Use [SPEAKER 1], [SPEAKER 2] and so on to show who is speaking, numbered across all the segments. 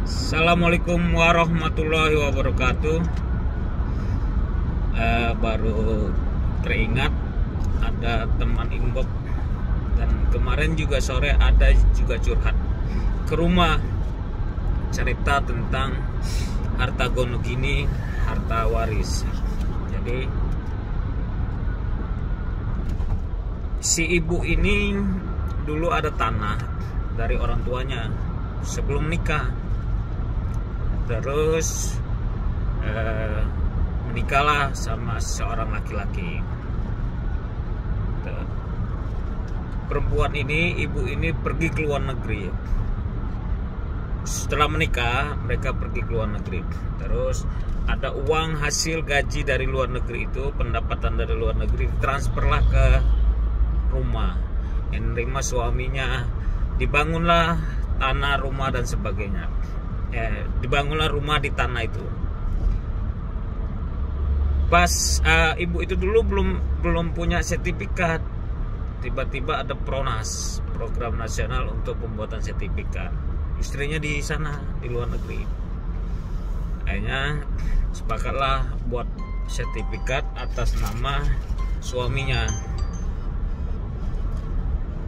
[SPEAKER 1] Assalamualaikum warahmatullahi wabarakatuh. Baru teringat ada teman inbox, dan kemarin juga sore ada juga curhat ke rumah, cerita tentang harta gono gini, harta waris. Jadi si ibu ini dulu ada tanah dari orang tuanya sebelum nikah. Terus menikahlah sama seorang laki-laki. Perempuan ini, ibu ini pergi ke luar negeri. Setelah menikah, mereka pergi ke luar negeri. Terus ada uang hasil gaji dari luar negeri itu, pendapatan dari luar negeri, transferlah ke rumah yang menerima suaminya. Dibangunlah tanah, rumah dan sebagainya. Dibangunlah rumah di tanah itu. Pas ibu itu dulu belum punya sertifikat, tiba-tiba ada PRONAS, program nasional untuk pembuatan sertifikat. Istrinya di sana, di luar negeri. Akhirnya sepakatlah buat sertifikat atas nama suaminya.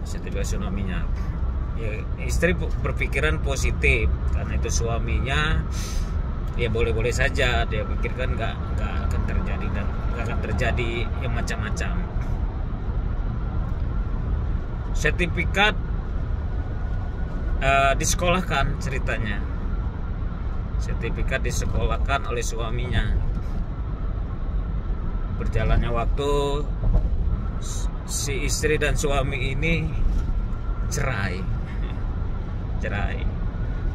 [SPEAKER 1] Sertifikat suaminya. Ya, istri berpikiran positif karena itu suaminya, ya boleh-boleh saja. Dia pikirkan nggak akan terjadi, dan nggak akan terjadi yang macam-macam. Sertifikat disekolahkan, ceritanya sertifikat disekolahkan oleh suaminya. Berjalannya waktu, si istri dan suami ini cerai.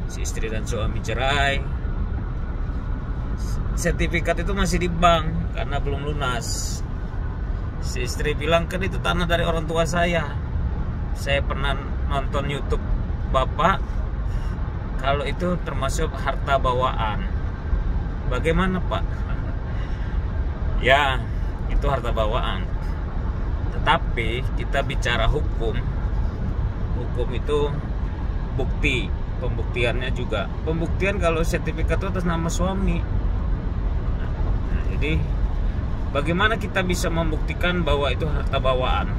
[SPEAKER 1] Si istri dan suami cerai. Sertifikat itu masih di bank karena belum lunas. Si istri bilang, kan itu tanah dari orang tua saya pernah nonton YouTube Bapak, kalau itu termasuk harta bawaan. Bagaimana Pak? Ya, itu harta bawaan. Tetapi kita bicara hukum itu bukti, pembuktiannya juga. Pembuktian kalau sertifikat itu atas nama suami. Nah, jadi bagaimana kita bisa membuktikan bahwa itu harta bawaan?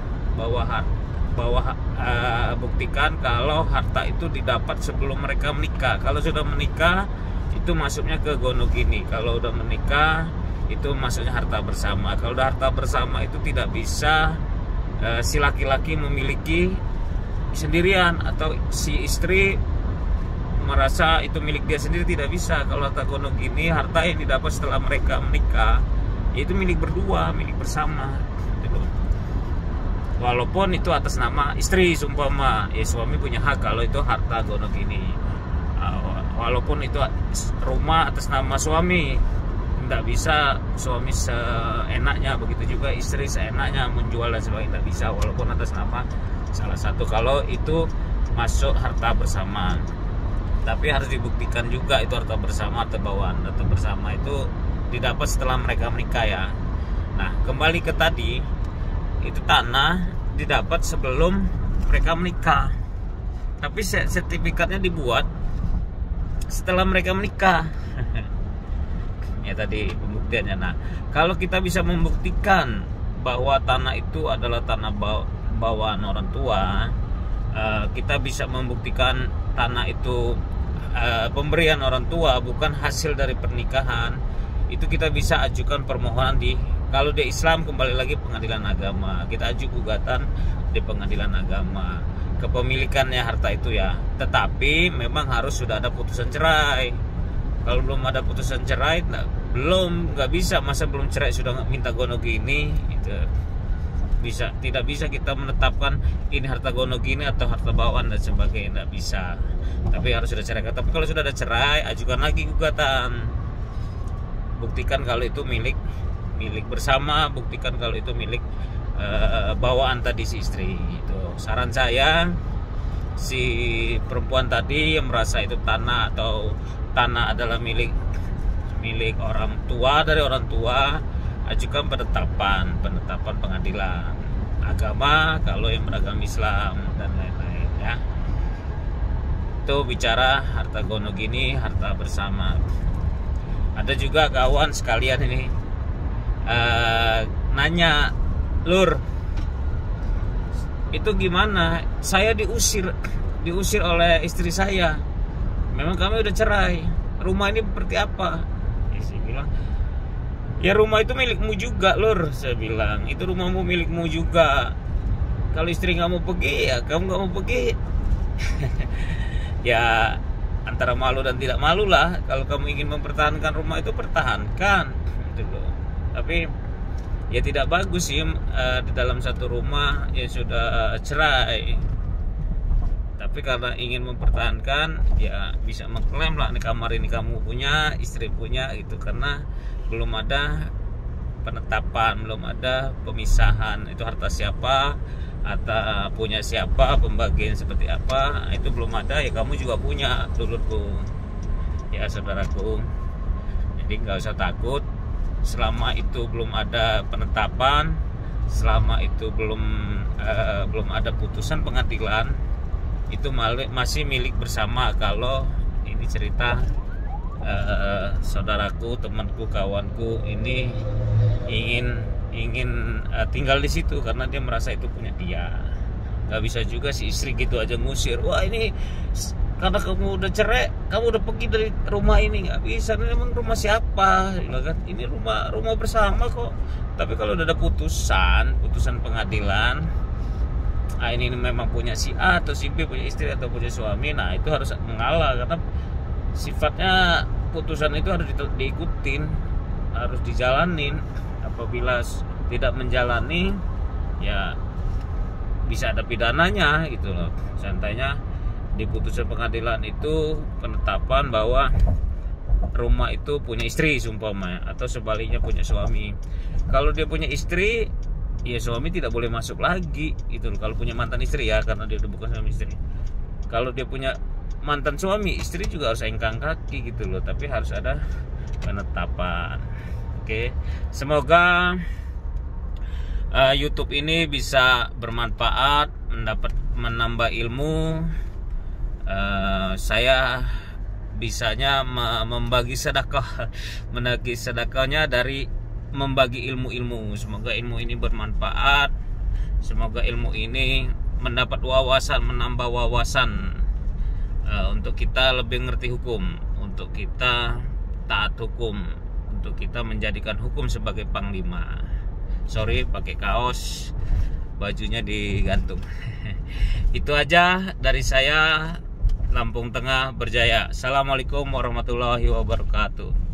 [SPEAKER 1] Buktikan kalau harta itu didapat sebelum mereka menikah. Kalau sudah menikah itu masuknya ke gono gini. Kalau udah menikah itu masuknya harta bersama. Kalau udah harta bersama itu tidak bisa si laki-laki memiliki sendirian, atau si istri merasa itu milik dia sendiri, tidak bisa. Kalau harta gono gini, harta yang didapat setelah mereka menikah, itu milik berdua, milik bersama gitu. Walaupun itu atas nama istri, sumpama ya suami punya hak kalau itu harta gono gini. Walaupun itu rumah atas nama suami, tidak bisa suami seenaknya, begitu juga istri seenaknya menjual dan sebagainya, tidak bisa walaupun atas nama salah satu. Kalau itu masuk harta bersama, tapi harus dibuktikan juga itu harta bersama atau bawaan. Harta bersama itu didapat setelah mereka menikah ya. Nah, kembali ke tadi, itu tanah didapat sebelum mereka menikah, tapi sertifikatnya dibuat setelah mereka menikah. Ya tadi pembuktiannya. Nah, kalau kita bisa membuktikan bahwa tanah itu adalah tanah bawaan orang tua, kita bisa membuktikan tanah itu pemberian orang tua, bukan hasil dari pernikahan. Itu kita bisa ajukan permohonan kalau di Islam kembali lagi pengadilan agama. Kita ajukan gugatan di pengadilan agama kepemilikannya harta itu ya. Tetapi memang harus sudah ada putusan cerai. Kalau belum ada putusan cerai, nggak bisa. Masa belum cerai sudah minta gono gini itu tidak bisa kita menetapkan ini harta gono gini atau harta bawaan dan sebagainya, tidak bisa. Tapi harus sudah cerai. Tapi kalau sudah ada cerai, ajukan lagi gugatan, buktikan kalau itu milik bersama, buktikan kalau itu milik bawaan tadi si istri. Itu saran saya. Si perempuan tadi yang merasa itu tanah adalah milik orang tua, dari orang tua, ajukan penetapan pengadilan agama kalau yang beragama Islam dan lain-lain ya. Itu bicara harta gono gini, harta bersama. Ada juga kawan sekalian ini nanya, Lur, itu gimana? Saya diusir oleh istri saya. Memang kami udah cerai. Rumah ini seperti apa? Saya bilang, ya rumah itu milikmu juga, Lur. Saya bilang, itu rumahmu milikmu juga. Kalau istri nggak mau pergi, ya kamu nggak mau pergi. Ya antara malu dan tidak malu lah. Kalau kamu ingin mempertahankan rumah itu, pertahankan gitu loh. Tapi ya tidak bagus sih di dalam satu rumah ya sudah cerai. Tapi karena ingin mempertahankan, ya bisa mengklaim lah, nih kamar ini kamu punya, istri punya gitu. Karena belum ada penetapan, belum ada pemisahan, itu harta siapa atau punya siapa, pembagian seperti apa, itu belum ada. Ya kamu juga punya, dulurku, ya saudaraku. Jadi nggak usah takut. Selama itu belum ada penetapan, selama itu belum ada putusan pengadilan, itu masih milik bersama. Kalau ini cerita saudaraku, temanku, kawanku ini ingin tinggal di situ karena dia merasa itu punya dia. Nggak bisa juga si istri gitu aja ngusir. Wah, ini karena kamu udah cerai, kamu udah pergi dari rumah ini. Nggak bisa, ini memang rumah siapa? Kan ini rumah bersama kok. Tapi kalau udah ada putusan pengadilan, ini memang punya si A atau si B, punya istri atau punya suami, nah itu harus mengalah. Karena sifatnya putusan itu harus diikutin, harus dijalanin. Apabila tidak menjalani, ya bisa ada pidananya gitu loh. Santainya di putusan pengadilan itu penetapan bahwa rumah itu punya istri sumpama, atau sebaliknya punya suami. Kalau dia punya istri, ya suami tidak boleh masuk lagi gitu loh. Kalau punya mantan istri ya, karena dia udah bukan suami istri. Kalau dia punya mantan suami, istri juga harus engkang kaki gitu loh. Tapi harus ada penetapan. Oke, semoga YouTube ini bisa bermanfaat, menambah ilmu. Saya bisanya membagi sedekah, menagih sedekahnya dari membagi ilmu-ilmu. Semoga ilmu ini bermanfaat. Semoga ilmu ini mendapat wawasan, menambah wawasan untuk kita lebih ngerti hukum, untuk kita taat hukum, untuk kita menjadikan hukum sebagai panglima. Sorry pakai kaos, bajunya digantung. Itu aja dari saya, Lampung Tengah Berjaya. Assalamualaikum warahmatullahi wabarakatuh.